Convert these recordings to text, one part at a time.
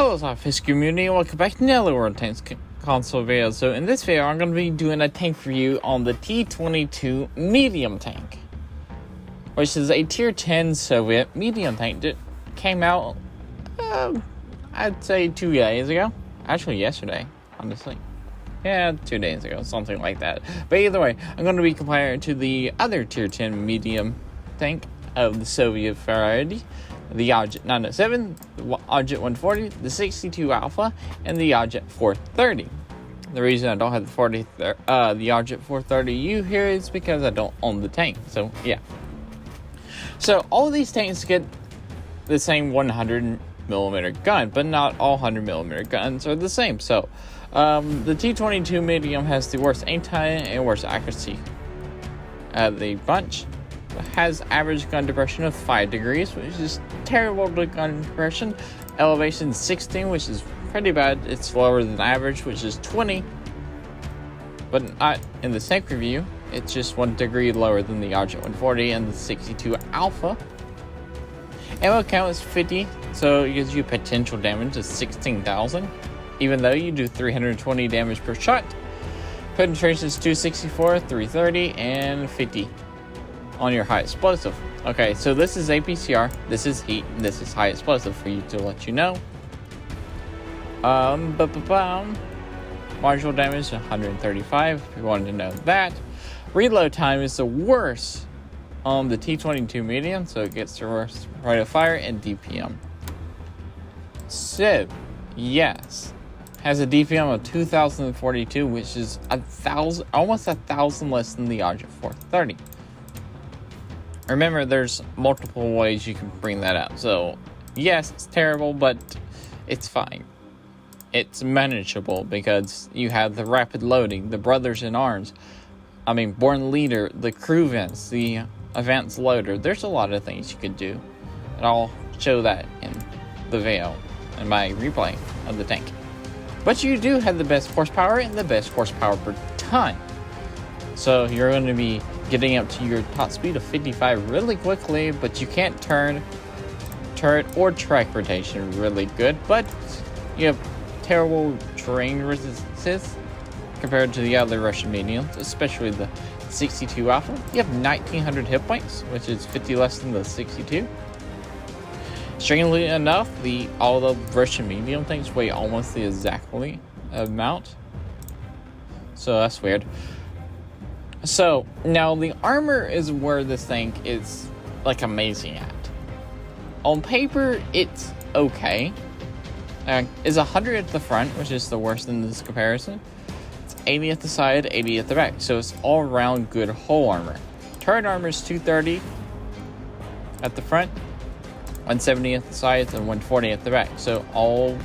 Hello SLAPAFISH community, and welcome back to another World Tanks console video. So in this video, I'm going to be doing a tank review on the T-22 medium tank, which is a tier 10 Soviet medium tank that came out, I'd say 2 days ago. Actually, yesterday, honestly. Yeah, 2 days ago, something like that. But either way, I'm going to be comparing it to the other tier 10 medium tank of the Soviet variety. The Object 907, the Object 140, the 62 Alpha, and the Object 430. The reason I don't have the Object 430U here is because I don't own the tank. So yeah. So all of these tanks get the same 100mm gun, but not all 100mm guns are the same. So the T-22 medium has the worst aim time and worst accuracy of the bunch. Has average gun depression of 5 degrees, which is terrible to gun depression. Elevation 16, which is pretty bad. It's lower than average, which is 20. But not in the tank review. It's just 1 degree lower than the Object 140 and the 62 Alpha. Ammo count is 50, so it gives you potential damage of 16,000, even though you do 320 damage per shot. Penetration is 264, 330, and 50. On your high explosive. Okay, so this is APCR, this is heat, and this is high explosive for you to let you know. Marginal damage 135, if you wanted to know that. Reload time is the worst on the T-22 medium, so it gets the worst rate of fire and DPM. So, yes, has a DPM of 2,042, which is almost 1,000 less than the Object 430. Remember, there's multiple ways you can bring that up. So, yes, it's terrible, but it's fine. It's manageable because you have the rapid loading, the brothers in arms. Born leader, the crew vents, the advanced loader. There's a lot of things you could do. And I'll show that in the video, in my replay of the tank. But you do have the best horsepower and the best horsepower per ton. So you're going to be getting up to your top speed of 55 really quickly, but you can't turn turret or track rotation really good, but you have terrible terrain resistance compared to the other Russian mediums, especially the 62 Alpha. You have 1900 hit points, which is 50 less than the 62. Strangely enough, all the Russian medium tanks weigh almost the exactly amount, so that's weird. So, now the armor is where this tank is, amazing at. On paper, it's okay. It's 100 at the front, which is the worst in this comparison. It's 80 at the side, 80 at the back. So, it's all around good hull armor. Turret armor is 230 at the front, 170 at the sides, and 140 at the back. So, all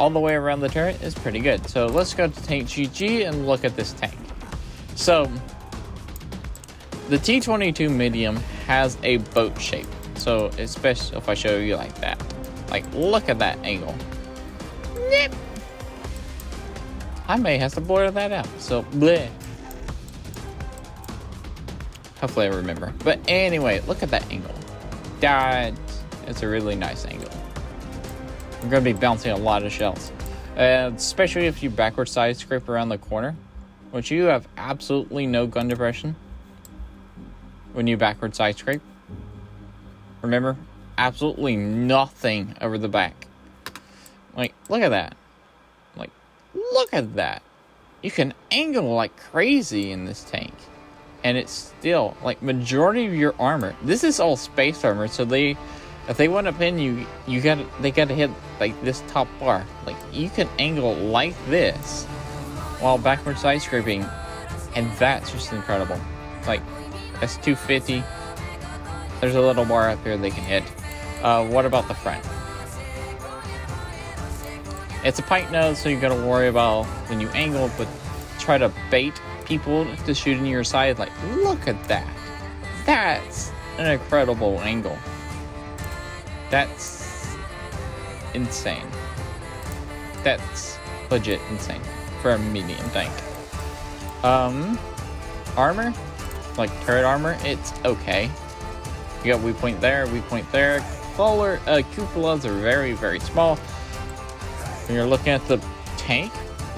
the way around the turret is pretty good. So, let's go to Tank GG and look at this tank. So, the T-22 medium has a boat shape. So, especially if I show you like that. Look at that angle. Nip. I may have to blur that out. So, bleh. Hopefully I remember. But anyway, look at that angle. That is a really nice angle. I'm going to be bouncing a lot of shells. Especially if you backward side scrape around the corner. Which you have absolutely no gun depression when you backward side scrape. Remember, absolutely nothing over the back. Look at that. Look at that. You can angle like crazy in this tank. And it's still, majority of your armor. This is all space armor, so if they want to pin you, they gotta hit, this top bar. You can angle like this while backward side scraping, and that's just incredible. That's 250. There's a little bar up here they can hit. What about the front? It's a pike nose, so you gotta worry about when you angle, but try to bait people to shoot in your side. Look at that. That's an incredible angle. That's insane. That's legit insane for a medium tank. Armor, turret armor, it's okay. You got weak point there, weak point there. Cupolas are very, very small. When you're looking at the tank,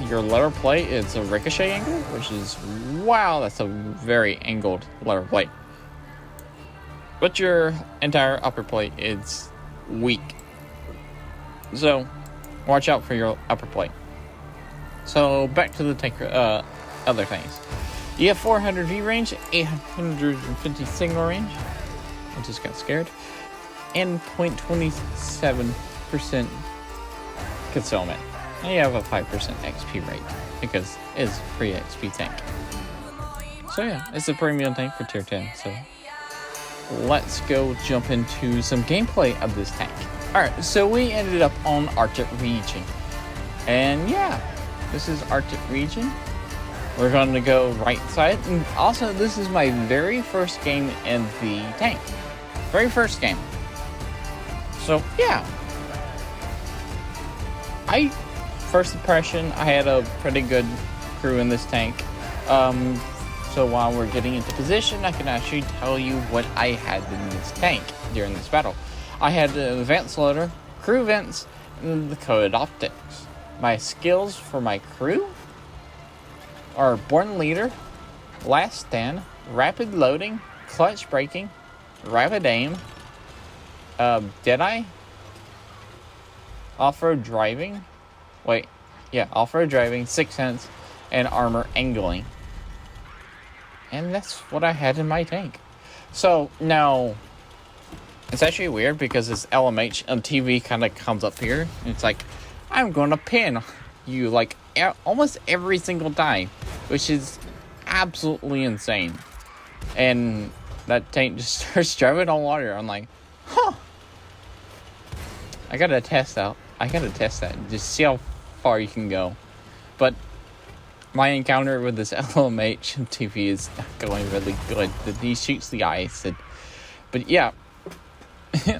your letter plate is a ricochet angle, which is, wow, that's a very angled letter plate. But your entire upper plate is weak. So, watch out for your upper plate. So, back to the tank, other things. You have 400 V range, 850 signal range. I just got scared. And 0.27% concealment. And you have a 5% XP rate because it's a free XP tank. So yeah, it's a premium tank for tier 10. So let's go jump into some gameplay of this tank. Alright, so we ended up on Arctic region. And yeah, this is Arctic region. We're going to go right side. And also, this is my very first game in the tank. Very first game. So yeah. First impression, I had a pretty good crew in this tank. So while we're getting into position, I can actually tell you what I had in this tank during this battle. I had the advanced loader, crew vents, and the coded optics. My skills for my crew are born leader, last stand, rapid loading, clutch braking, rapid aim, Deadeye, off-road driving, off-road driving, 6 sense, and armor angling. And that's what I had in my tank. So now, it's actually weird because this LMH on TV kind of comes up here. And it's like, I'm going to pin you like almost every single time, which is absolutely insane. And that tank just starts driving on water. I'm like, huh. I gotta test that and just see how far you can go. But my encounter with this LMH TV is not going really good. He shoots the ice. But yeah,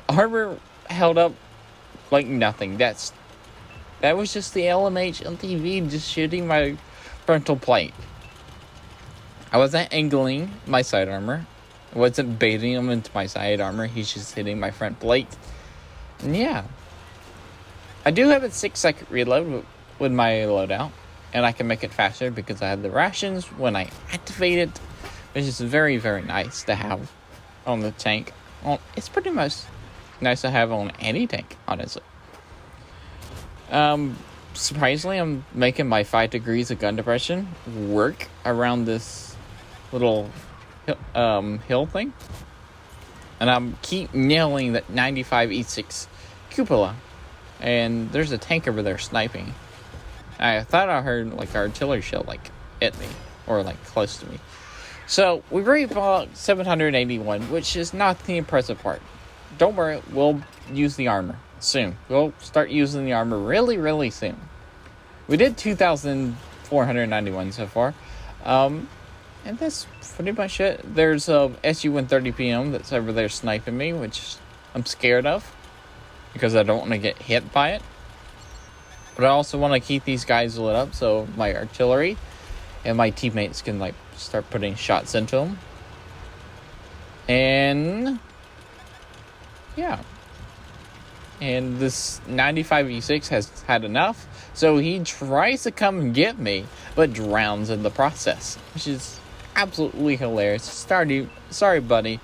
armor held up like nothing. That was just the LMH on TV just shooting my frontal plate. I wasn't angling my side armor. I wasn't baiting him into my side armor. He's just hitting my front plate. And yeah. I do have a 6-second reload with my loadout. And I can make it faster because I have the rations when I activate it. Which is very, very nice to have on the tank. Well, it's pretty much nice to have on any tank, honestly. Surprisingly, I'm making my 5 degrees of gun depression work around this little hill thing. And I'm keep nailing that 95 E6 cupola. And there's a tank over there sniping. I thought I heard like artillery shell like hit me or like close to me. So we already bought 781, which is not the impressive part. Don't worry, we'll use the armor soon. We'll start using the armor really, really soon. We did 2,491 so far. And that's pretty much it. There's a SU-130PM that's over there sniping me, which I'm scared of because I don't want to get hit by it. But I also want to keep these guys lit up so my artillery and my teammates can like start putting shots into them. And yeah. And this 95 E6 has had enough. So he tries to come and get me, but drowns in the process, which is absolutely hilarious. Sorry, buddy.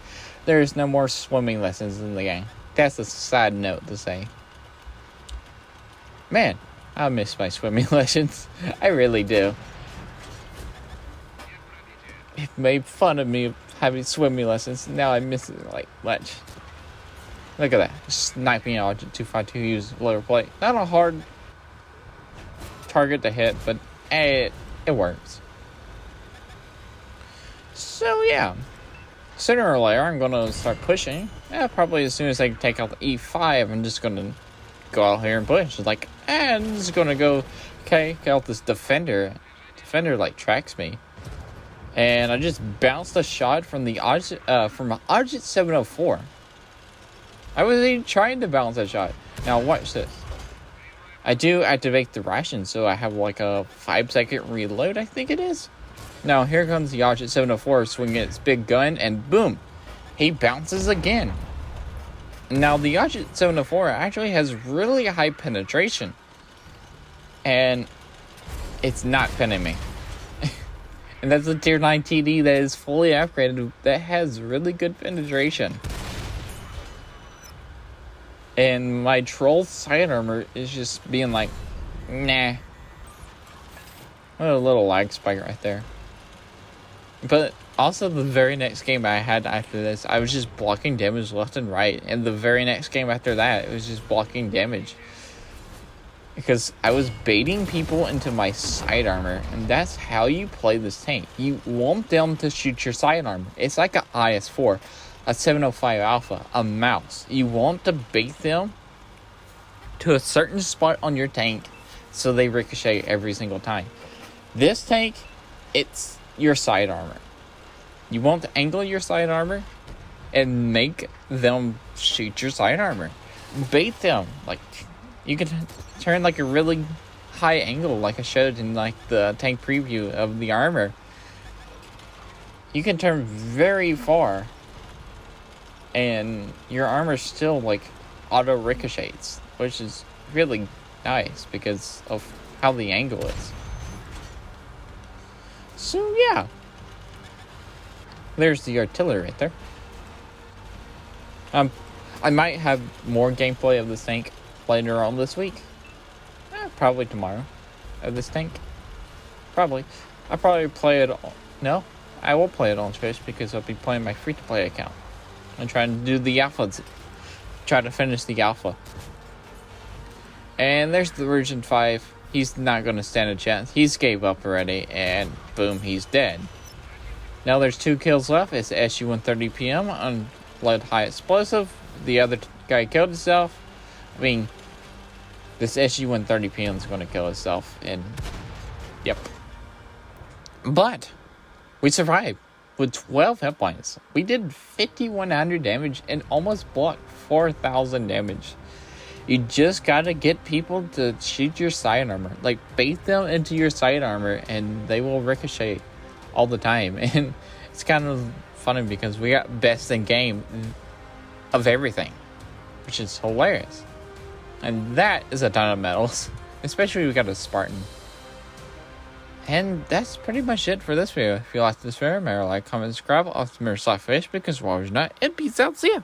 There's no more swimming lessons in the game. That's a sad note to say. Man, I miss my swimming lessons. I really do. It made fun of me having swimming lessons. Now I miss it like much. Look at that. Sniping out at 252 use lower plate. Not a hard target to hit, but it works. So yeah. Sooner or later, I'm going to start pushing. Yeah, probably as soon as I can take out the E5, I'm just going to go out here and push. It's like, I'm just going to go, okay, get out this defender. Defender, like, tracks me. And I just bounced a shot from the from Argent 704. I was even trying to bounce that shot. Now, watch this. I do activate the ration, so I have, like, a 5-second reload, I think it is. Now, here comes the Argent 704 swinging its big gun, and boom, he bounces again. Now, the Argent 704 actually has really high penetration. and it's not pinning me. And that's a tier 9 TD that is fully upgraded, that has really good penetration. And my troll side armor is just being like, nah. What a little lag spike right there. But also the very next game I had after this, I was just blocking damage left and right. And the very next game after that, it was just blocking damage. Because I was baiting people into my side armor, and that's how you play this tank. You want them to shoot your side armor. It's like an IS-4, a 705 Alpha, a mouse. You want to bait them to a certain spot on your tank so they ricochet every single time. This tank, it's your side armor. You want to angle your side armor and make them shoot your side armor. Bait them. Like, you can turn like a really high angle, like I showed in like the tank preview of the armor. You can turn very far and your armor still like auto ricochets, which is really nice because of how the angle is. So yeah, there's the artillery right there. I might have more gameplay of this tank later on this week. Probably tomorrow of this tank. Probably. I'll probably play it. No, I will play it on Twitch because I'll be playing my free-to-play account. I'm trying to do the alpha. Try to finish the alpha. And there's the version 5. He's not going to stand a chance. He's gave up already, and boom, he's dead. Now there's 2 kills left. It's SU-130 PM on lead high explosive. The other guy killed himself. I mean, this SU-130 PM is going to kill itself, and yep. But we survived with 12 hit points. We did 5,100 damage and almost blocked 4,000 damage. You just got to get people to shoot your side armor. Like, bait them into your side armor, and they will ricochet all the time. And it's kind of funny because we got best in game of everything, which is hilarious. And that is a ton of medals, especially we got a Spartan. And that's pretty much it for this video. If you liked this video, remember to like, comment, subscribe, off to SLAPAFISH, because we're always not, and peace out, see ya!